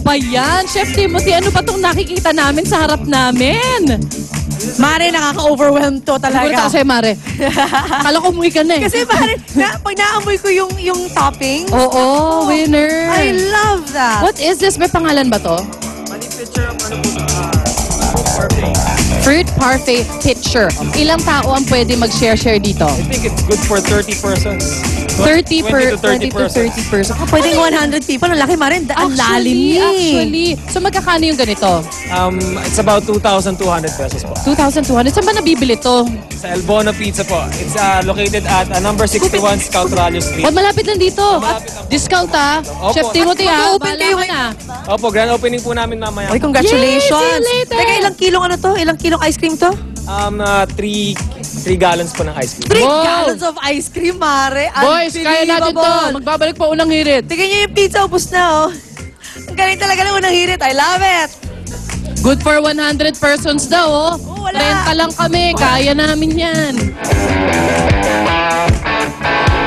ba yan? Chef Timothy, ano pa itong nakikita namin sa harap namin? Mare, nakaka-overwhelm to Siguro talaga. kasi, Mare. Kala ko umuwi ka na eh. Kasi Mare, pag naamoy ko yung toppings. Oo, winner. I love that. What is this? May pangalan ba to? Fruit parfait pitcher. Ilang tao ang pwede mag-share dito? I think it's good for 30 persons. 20 to 30 persons. Pwedeng 100 people. Ang laki, Mare. Ang lalim niya. Actually. So magkakano yung ganito? It's about 2,200 pesos po. 2,200. Saan ba nabibili to? Sa El Bono Pizza po. It's located at number 61 Scout Rally Street. Oh, malapit lang dito. Discount Opo. Chef Timothy Mag-open kayo na. Opo, grand opening po namin mamaya. Oy, congratulations. Yay, see you later. Teka, ilang kilong ano to? Ilang kilong ice cream to? 3 gallons po ng ice cream. 3 Wow. gallons of ice cream, Mare. Boys, kaya natin to. Magbabalik pa unang hirit. Tingnan niyo yung pizza, ubos na, oh. Ang galing talaga ng unang hirit. I love it. Good for 100 persons daw, oh. Oh, wala. Renta lang kami. Kaya namin yan.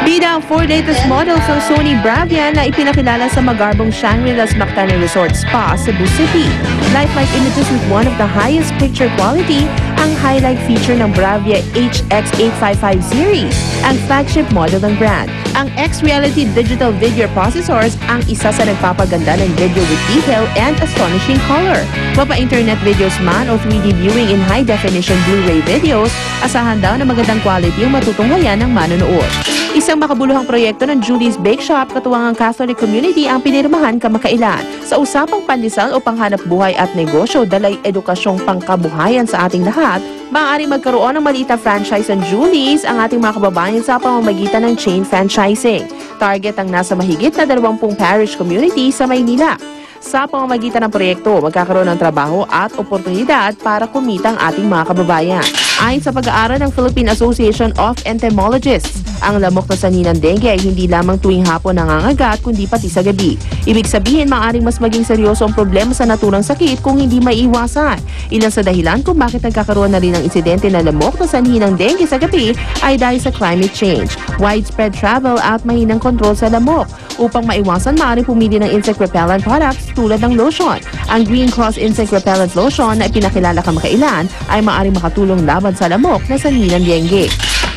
Bida ang 4 latest models ng Sony Bravia na ipinakilala sa magarbong Shangri-La's Mactan Resort Spa, Cebu City. Lifelike images with one of the highest picture quality ang highlight feature ng Bravia HX855 series, ang flagship model ng brand. Ang X-Reality Digital Video Processors ang isa sa nagpapaganda ng video with detail and astonishing color. Mapa-internet videos man o 3D viewing in high-definition Blu-ray videos, asahan daw na magandang quality ang matutunghayan ng manonood. Isang makabuluhang proyekto ng Julie's Bake Shop katuwang ang Catholic community ang pinirmahan kamakailan. Sa usapang pandesal o panghanap buhay at negosyo, dalay edukasyong pangkabuhayan sa ating lahat, maaaring magkaroon ng maliit na franchise ng Julie's ang ating mga kababayan sa pamamagitan ng chain franchising. Target ang nasa mahigit na 20 parish community sa Maynila. Sa pamamagitan ng proyekto, magkakaroon ng trabaho at oportunidad para kumita ang ating mga kababayan. Ayon sa pag-aaral ng Philippine Association of Entomologists, ang lamok na sanhi ng dengue ay hindi lamang tuwing hapon nangangagat kundi pati sa gabi. Ibig sabihin, maaaring mas maging seryoso ang problema sa naturang sakit kung hindi maiiwasan. Ilan sa dahilan kung bakit nagkakaroon na rin ng insidente na lamok na sanhi ng dengue sa gabi ay dahil sa climate change, widespread travel at mahinang kontrol sa lamok. Upang maiwasan, maaaring pumili ng insect repellent products tulad ng lotion. Ang Green Cross Insect Repellent Lotion na ipinakilala kamakailan ay maaaring makatulong laban sa lamok na sanhi ng dengue.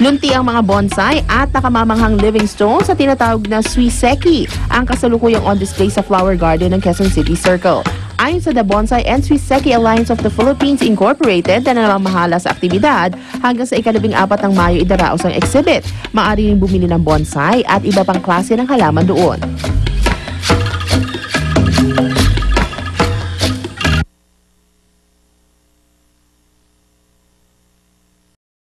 Lunti ang mga bonsai at nakamamanghang living stone sa tinatawag na Suiseki, ang kasalukuyang on display sa Flower Garden ng Quezon City Circle. Ayon sa The Bonsai and Suiseki Alliance of the Philippines Incorporated na namamahala sa aktibidad, hanggang sa ika-14 ng Mayo idaraos ang exhibit. Maaari ring bumili ng bonsai at iba pang klase ng halaman doon.